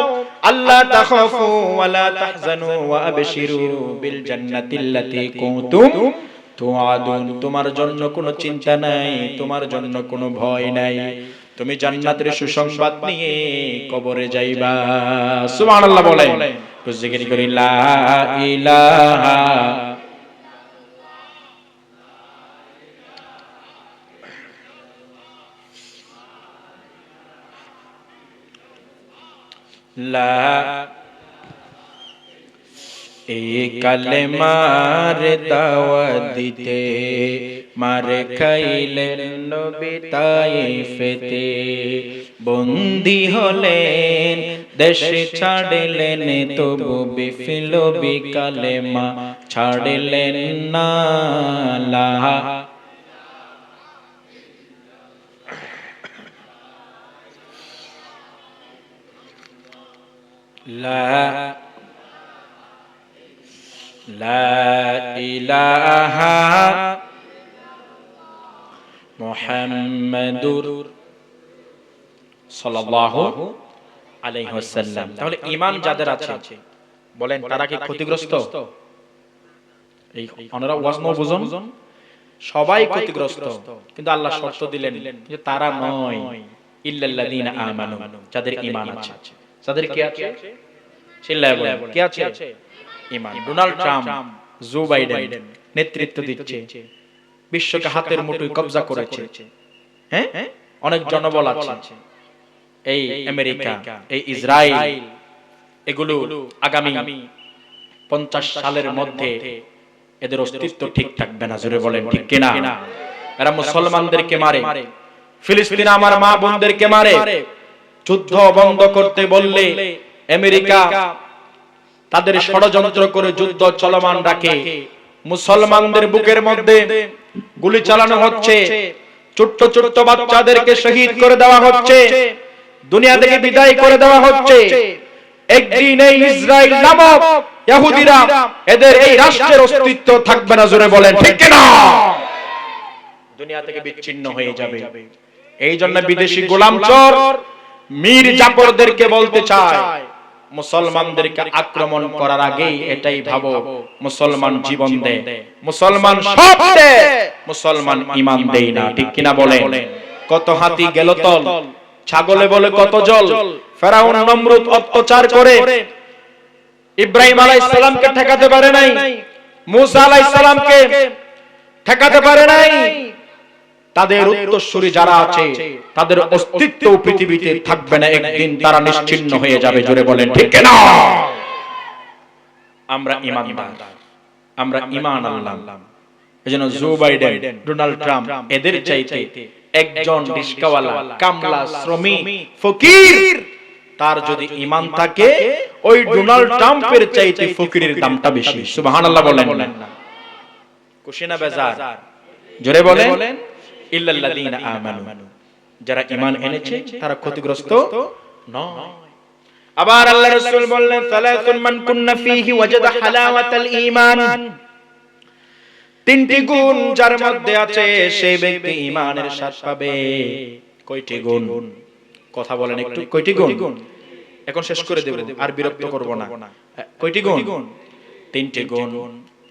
আল্লাহ তাখাফু ওয়া লা তাহজানু ওয়া আবশিরু বিল জান্নাতিল্লাতী কুনতুম তুআদুন। তোমার জন্য কোনো চিন্তা নাই, তোমার জন্য কোনো ভয় নাই, তুমি জান্নাতের সুসংবাদ নিয়ে কবরে যাইবা। সুবহানাল্লাহ বলেন। জিকির করি লা ইলাহা লা, এই কালেমার দাওয়াত দিতে মার খাইলেন নবী তায়েফেতে, বন্দী হলেন দেশে ছাড়লেন, তবু বিপ্লবী কালেমা ছাড়লেন না। লা লা ইলাহা মুহাম্মাদুর সাল্লাল্লাহু আলাইহি ওয়াসাল্লাম। তাহলে ঈমান যাদের আছে বলেন তারা কি ক্ষতিগ্রস্ত? এই ওনারা ওয়াজ ন বুঝুন, সবাই ক্ষতিগ্রস্ত, কিন্তু আল্লাহ শর্ত দিলেন যে তারা নয়, ইল্লাল্লাযীনা আমানু, যাদের ঈমান আছে। যাদের কি আছে? চিল্লায় বলেন কি আছে? ঈমান। ডোনাল্ড ট্রাম্প, জো বাইডেন নেতৃত্ব দিচ্ছে, বিশ্বকে হাতের মুঠোয় কব্জা করেছে। হ্যাঁ, অনেক জনবল আছে। এই আমেরিকা, এই ইসরায়েল, এগুলো আগামী 50 সালের মধ্যে এদের অস্তিত্ব ঠিক থাকবে না। জোরে বলেন ঠিক কিনা? এরা মুসলমানদেরকে মারে, ফিলিস্তিনে আমার মা বোনদেরকে মারে। যুদ্ধ বন্ধ করতে বললে আমেরিকা তাদের ষড়যন্ত্র করে যুদ্ধ চলমান রাখে। মুসলমানদের বুকের মধ্যে গুলি চালানো হচ্ছে, ছোট্ট ছোট্ট বাচ্চাদেরকে শহীদ করে দেওয়া হচ্ছে, দুনিয়া থেকে বিদায় করে দেওয়া হচ্ছে। একদিন এই ইসরাইল নামক ইহুদিরা এদের এই রাষ্ট্রের অস্তিত্ব থাকবে না, জোরে বলেন ঠিক কি না? দুনিয়া থেকে বিচ্ছিন্ন হয়ে যাবে। এই জন্য বিদেশি গোলামচোর মীর জাফরদেরকে বলতে চায়, মুসলমানদেরকে আক্রমণ করার আগেই এটাই ভাবো, মুসলমান জীবন দে, মুসলমান সব দে, মুসলমান ঈমান দেই না, ঠিক কিনা বলেন? কত হাতি গেল তল, ছাগলে বলে কত জল। ফেরাউন নমরুদ অত্যাচার করে ইব্রাহিম আলাইহিস সালামকে ঠেকাতে পারে নাই, মুসা আলাইহিস সালামকে ঠেকাতে পারে নাই। তাদের উত্তরসূরি যারা আছে তাদের অস্তিত্ব পৃথিবীতে থাকবে না, একদিন তারা নিশ্চিহ্ন হয়ে যাবে, জোরে বলেন ঠিক কি না? আমরা ঈমানদার, আমরা ঈমান আনলাম। এজন্য জো বাইডেন, ডোনাল্ড ট্রাম্প এদের চাইতে একজন রিশকাওয়ালা, কামলা, শ্রমিক, ফকির তার যদি ঈমান থাকে ওই ডোনাল্ড ট্রাম্পের চাইতে ফকিরের দামটা বেশি। সুবহানাল্লাহ বলেন না? কুশিনা বেজার, জোরে বলেন। ইল্লাল্লাযীনা আমানু, যারা ঈমান এনেছে তারা ক্ষতিগ্রস্ত নয়। আবার আল্লাহ রাসূল বললেন, সালাতুন মান কুন্না ফীহি ওয়াজাদা হালাওয়াতাল ঈমান, তিনটি গুণ যার মধ্যে আছে সেই ব্যক্তি ঈমানের স্বাদ পাবে। কয়টি গুণ? কথা বলেন একটু, কয়টি গুণ? এখন শেষ করে দেব, আর বিরক্ত করব না। কয়টি গুণ? তিনটি গুণ,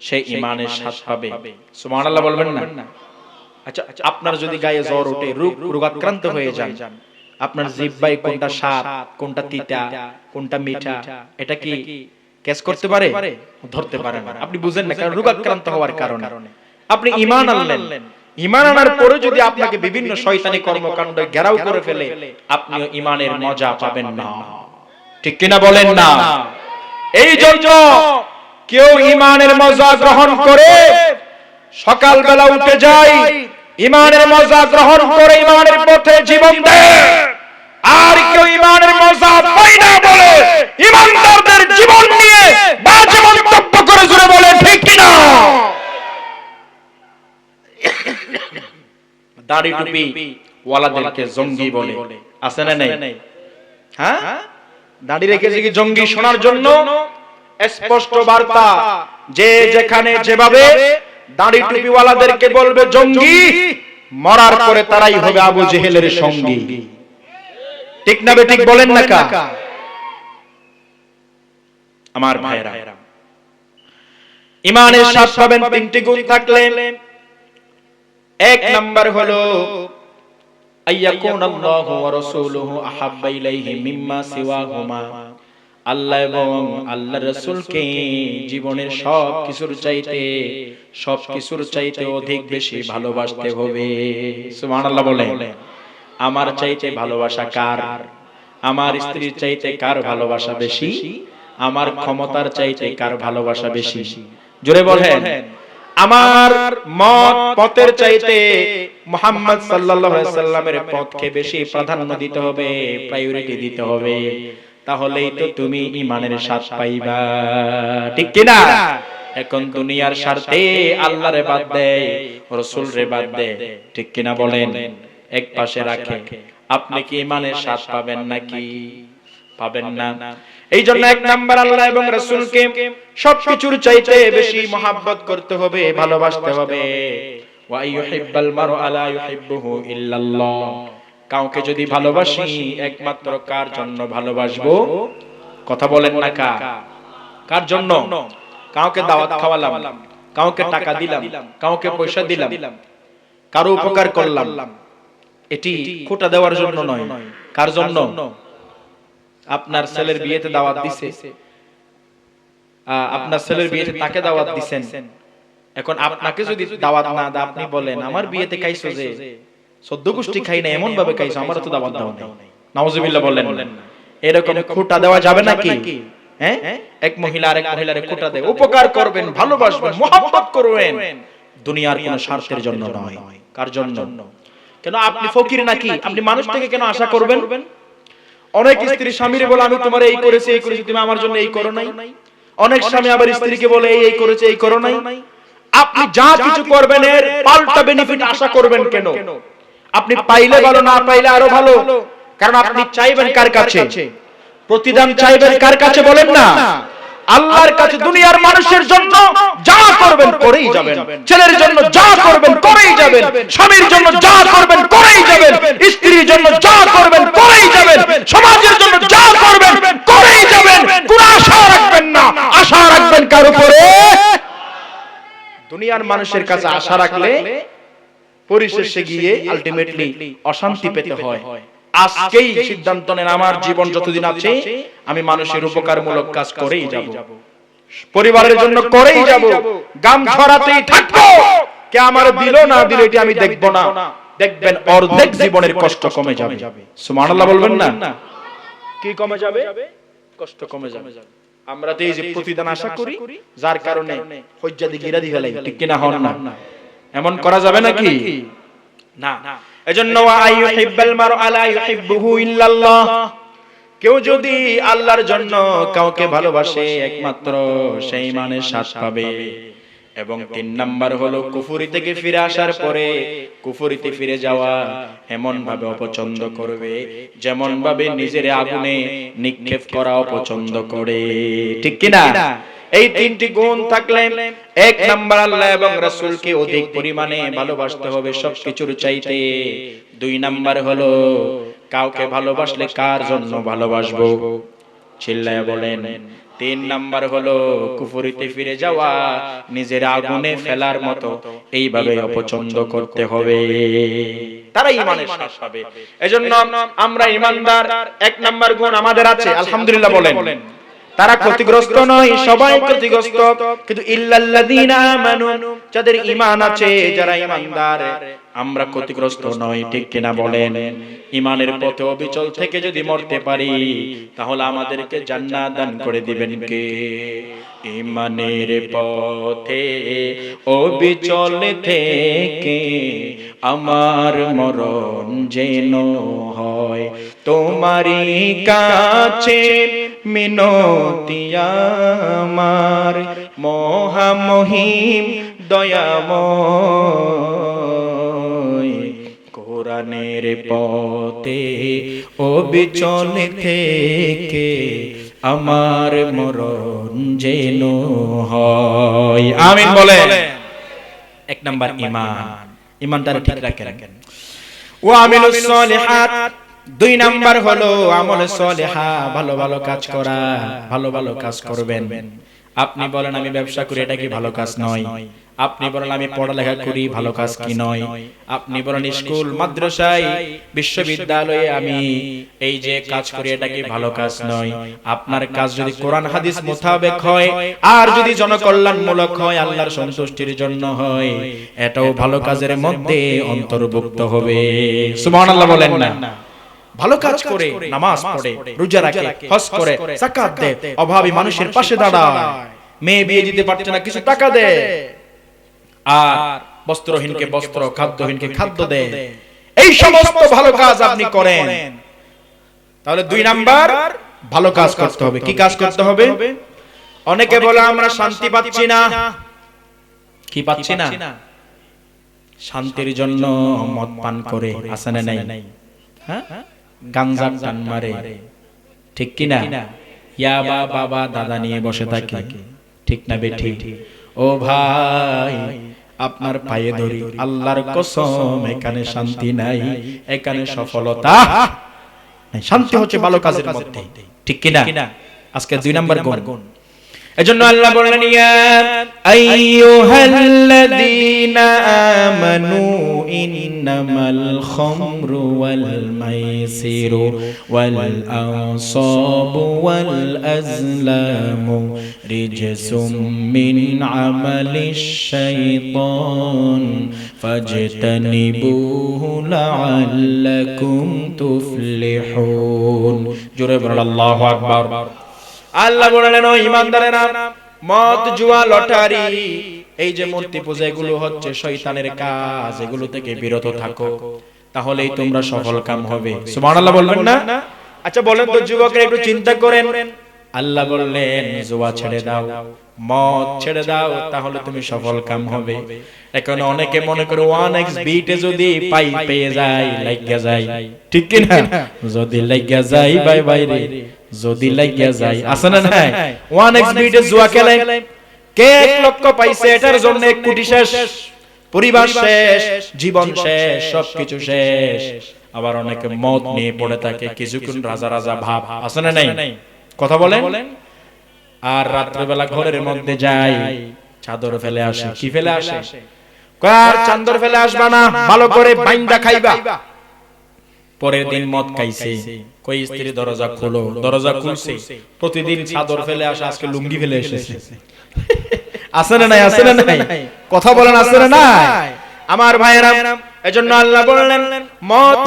সেই ঈমানের স্বাদ পাবে। সুবহানাল্লাহ বলবেন না? আচ্ছা, আপনার যদি গায়ে জ্বর ওঠে, রোগাক্রান্ত হয়ে যান, আপনার জিহ্বায় কোনটা স্বাদ, কোনটা তিতা, কোনটা মিঠা, এটা কি ক্যাচ করতে পারে? ধরতে পারে না। আপনি বুঝেন না, কারণ রোগাক্রান্ত হওয়ার কারণে। আপনি ঈমান আনলেন, ঈমান আনার পরে যদি আপনাকে বিভিন্ন শয়তানি কর্মকাণ্ড ঘেরাও করে ফেলে, আপনিও ঈমানের মজা পাবেন না, ঠিক কিনা বলেন না? এই জন্য কেউ ঈমানের মজা গ্রহণ করে সকাল বেলা উঠে যায়, ঈমানের মজা গ্রহণ করে ঈমানের পথে জীবন দেয়। আর কেউ ঈমানের মজা পায় না বলে ঈমানদারদের জীবন নিয়ে বাজে মন্তব্য করে, জোরে বলে ঠিক কি না? দাড়ি টুপি ওয়ালাদেরকে জঙ্গি বলে, আছে না নাই? হ্যাঁ, দাড়ি রেখেছে কি জঙ্গি? শোনার জন্য স্পষ্ট বার্তা, যে যেখানে যেভাবে দাড়ি টুপিওয়ালাদেরকে বলবে জঙ্গি, মরার পরে তারাই হবে আবু জেহেলের সঙ্গী, ঠিক না বে ঠিক বলেন না কা? আমার ভাইরা, ঈমানের স্বাদ পাবেন তিনটি গুণ থাকলে। এক নাম্বার হলো আইয়াকুনাল্লাহু ওয়া রাসূলুহু আহাব্বা ইলাইহি মিম্মা সিওয়াহুমা, আল্লাহ এবং আল্লাহর রাসূলকে জীবনের সব কিছুর চাইতে অধিক বেশি ভালোবাসতে হবে। সুবহানাল্লাহ বলেন। আমার চাইতে ভালোবাসা কার? আমার স্ত্রীর চাইতে কার ভালোবাসা বেশি? আমার ক্ষমতার চাইতে কার ভালোবাসা বেশি? জোরে বলেন। আমার মত পথের চাইতে মুহাম্মদ সাল্লাল্লাহু আলাইহি সাল্লামের পথকে বেশি প্রাধান্য দিতে হবে, প্রায়োরিটি দিতে হবে। তাহলেই তো তুমি ঈমানের স্বাদ পাইবা, ঠিক কি না? এখন দুনিয়ার স্বার্থে আল্লাহরে বাদ দেয়, রাসূলরে বাদ দেয়, ঠিক কি না বলেন? এক পাশে রাখে, আপনি কি ঈমানের স্বাদ পাবেন নাকি? পাবেন না। এই জন্য এক নাম্বার আল্লাহ এবং রাসূলকে সবকিছুর চাইতে বেশি মহব্বত করতে হবে, ভালোবাসতে হবে। ওয়া ইউহিব্বাল মারউ আলা ইউহিব্বুহু ইল্লাল্লাহ, কাউকে যদি ভালোবাসি একমাত্র কার জন্য ভালোবাসবো? কথা বলেন না, কার জন্য? কাউকে দাওয়াত খাওয়ালাম, কাউকে টাকা দিলাম, কাউকে পয়সা দিলাম, কারো উপকার করলাম, এটি খোটা দেওয়ার জন্য নয়। কার জন্য? আপনার ছেলের বিয়েতে দাওয়াত দিছে, আপনার ছেলের বিয়েতে তাকে দাওয়াত দিবেন। এখন আপনাকে যদি দাওয়াত না দেয়, আপনি বলেন আমার বিয়েতে খাইছো যে 14 গোষ্ঠী খাই না, এমন ভাবে খাইছো, আমারও তো দাওয়াত দাও নাই। নাউজুবিল্লাহ বলেন। এরকম খোটা দেওয়া যাবে নাকি? হ্যাঁ, এক মহিলা আরেক মহিলারে খোটা দেয়। উপকার করবেন, ভালোবাসবেন, মহব্বত করবেন, দুনিয়ার কোনো স্বার্থের জন্য নয়। কার জন্য? কেন আপনি ফকির নাকি? আপনি মানুষ থেকে কেন আশা করবেন? অনেক স্ত্রী স্বামীরে বলে আমি তোমার এই করেছি, এই করেছি, তুমি আমার জন্য এই করো নাই। অনেক স্বামী আবার স্ত্রীকে বলে এই করেছে, এই করো নাই। আপনি যা কিছু করবেন এর পাল্টা বেনিফিট আশা করবেন কেন? আপনি পাইলে ভালো, না পাইলে আরো ভালো। কারণ আপনি চাইবেন কার কাছে? প্রতিদান চাইবেন কার কাছে বলেন না? আল্লাহর কাছে। দুনিয়ার মানুষের জন্য যা করবেন করেই যাবেন, ছেলের জন্য যা করবেন করেই যাবেন, স্বামীর জন্য যা করবেন করেই যাবেন, স্ত্রীর জন্য যা করবেন করেই যাবেন, সমাজের জন্য যা করবেন করেই যাবেন। কোনো আশা রাখবেন না, আশা রাখবেন কার উপরে? দুনিয়ার মানুষের কাছে আশা রাখলে পরিশেষে গিয়ে আলটিমেটলি অশান্তি পেতে হয়। আজকেই সিদ্ধান্ত নেন, আমার জীবন যতদিন আছে আমি মানুষের উপকারমূলক কাজ করেই যাব, পরিবারের জন্য করেই যাব, গাম ছড়াতেই থাকবো। কে আমার দিল না দিল এটা আমি দেখব না। দেখবেন অর্ধেক জীবনের কষ্ট কমে যাবে। সুবহানাল্লাহ বলবেন না? কি কমে যাবে? কষ্ট কমে যাবে। আমরা তো এই যে প্রতিদান আশা করি, যার কারণে হজ্জাদি গিরাদি ফেলাই, ঠিক কিনা হন না? এমন করা যাবে নাকি? না। এজন্য আইয়ুহিব্বাল মারউ আলা ইউহিব্বুহু ইল্লাল্লাহ, কেউ যদি আল্লাহর জন্য কাউকে ভালোবাসে একমাত্র সেই ঈমানের স্বাদ পাবে। এবং 3 নাম্বার হলো কুফরি থেকে ফিরে আসার পরে কুফরিতে ফিরে যাওয়া এমন ভাবে অপছন্দ করবে যেমন ভাবে নিজের আগুনে নিক্ষেপ করা অপছন্দ করে, ঠিক কি না? এই 3টি গুণ থাকলে 1 নাম্বার আল্লাহ এবং রাসূলকে অধিক পরিমাণে ভালোবাসতে হবে সবকিছুর চাইতে। 2 নাম্বার হলো কাউকে ভালোবাসলে কার জন্য ভালোবাসবো, চিল্লায়া বলেন। 3 নাম্বার হলো কুফরিতে ফিরে যাওয়া, নিজের আগুনে ফেলার মতো এইভাবে অপছন্দ করতে হবে, তারা ঈমানের শ্বাস পাবে। এজন্য আমরা ঈমানদার, 1 নাম্বার গুণ আমাদের আছে, আলহামদুলিল্লাহ বলেন। তারা ক্ষতিগ্রস্ত নয়, সবাই ক্ষতিগ্রস্ত, কিন্তু ইল্লাল্লাযীনা আমানু, যাদের ঈমান আছে, যারা ঈমানদার, আমরা ক্ষতিগ্রস্ত নই, ঠিক কিনা বলেন? ঈমানের পথে অবিচল থেকে যদি মরতে পারি তাহলে আমাদেরকে জান্নাত দান করে দিবেন কে? ঈমানের পথে অবিচল থেকে আমার মরণ যেন হয় তোমারই কাছে মিনতি আমার, মহামহিম দয়াময় কোরআনের পথে অবিচল থেকে আমার মরণ যেন হয়। আমিন বলে। 1 নাম্বার ঈমান, ঈমানটা ঠিক রাখেন। ওয়া আমিলুস সলিহাত, 2 নাম্বার হলো আমল সলিহা, ভালো ভালো কাজ করা, ভালো ভালো কাজ করবেন। আপনি বলেন আমি ব্যবসা করি, এটা কি ভালো কাজ নয়? আপনি বলেন আমি পড়ালেখা করি, ভালো কাজ কি নয়? আপনি বলেন স্কুল মাদ্রাসায় বিশ্ববিদ্যালয়ে আমি এই যে কাজ করি, এটা কি ভালো কাজ নয়? আপনার কাজ যদি কোরআন হাদিস মোতাবেক হয় আর যদি জনকল্যাণমূলক হয়, আল্লাহর সন্তুষ্টির জন্য হয়, এটাও ভালো কাজের মধ্যে অন্তর্ভুক্ত হবে। সুবহানাল্লাহ বলেন না? ভালো কাজ করে, নামাজ পড়ে, রোজা রাখে, হজ করে, যাকাত দেয়, অভাবী মানুষের পাশে দাঁড়ায়, মেয়ে বিয়ে দিতে পারছে না কিছু টাকা দেয়, আর বস্ত্রহীনকে বস্ত্র, খাদ্যহীনকে খাদ্য দেয়। এই সমস্ত ভালো কাজ আপনি করেন, তাহলে 2 নাম্বার ভালো কাজ করতে হবে। কি কাজ করতে হবে? অনেকে বলে আমরা শান্তি পাচ্ছি না। কি পাচ্ছি না? শান্তির জন্য মদ পান করে, আছে না নাই? হ্যাঁ, গাঞ্জা টান মারে, ঠিক কি না? ইয়াবা বাবা দাদা নিয়ে বসে থাকে, ঠিক না বেঠি? ও ভাই, আপনার পায়ে ধরি, আল্লাহর কসম এখানে শান্তি নাই, এখানে সফলতা নাই। শান্তি হচ্ছে ভালো কাজের মধ্যে, ঠিক কি না? আজকে 2 নাম্বার গুণ। এজন্য আল্লাহ বললেন ইয়া আইয়ুহাল্লাযীনা আমানু ইন্নামাল খামরু ওয়াল মাইসিরু ওয়াল আনসাবু ওয়াল আজলামু রিজসুম মিন আমালিশ শাইতান ফাজতানিবুহু লাআল্লাকুম তুফলিহুন। জোরে বলেন আল্লাহু আকবার। আল্লাহ বললেন ও ঈমানদারেরা, মদ, জুয়া, লটারি, এই যে মূর্তি পূজা, এগুলো হচ্ছে শয়তানের কাজ, এগুলো থেকে বিরত থাকো, তাহলেই তোমরা সফল কাম হবে। সুবহানাল্লাহ বলবেন না? আচ্ছা বলেন তো যুবকরা, একটু চিন্তা করেন, আল্লাহ বললেন জুয়া ছেড়ে দাও, মদ ছেড়ে দাও, তাহলে তুমি সফল কাম হবে। এখন অনেকে মনে করে 1x বিটে যদি পেয়ে যায়, লাগিয়া যায়, ঠিক কি না? যদি লাগিয়া যায় ভাই ভাই রে, যদি লাগিয়া যায়, আছে না নাই? 1x বিটে জুয়া খেলে কে 1 লক্ষ পাইছে, এটার জন্য 1 কোটি শেষ, পরিবার শেষ, জীবন শেষ, সবকিছু শেষ। আবার অনেকে মদ নিয়ে পড়ে থাকে, কিছুক্ষণ রাজা রাজা ভাব, আছে না নাই? কথা বলেন। আর রাত্রেবেলা ঘরের মধ্যে যাই, চাদর ফেলে আসে। কি ফেলে আসে? কার চাদর ফেলে আসবা না, ভালো করে বাইন্দা খাইবা। পরের দিন মদ খাইছে, কই স্ত্রী দরজা খোলো, দরজা খুলছে, প্রতিদিন চাদর ফেলে আসে, আজকে লুঙ্গি ফেলে এসেছে। আছে না নাই? আছে না নাই? কথা বলেন, আছে না নাই? আমার ভাইয়েরা, এজন্য আল্লাহ বললেন মদ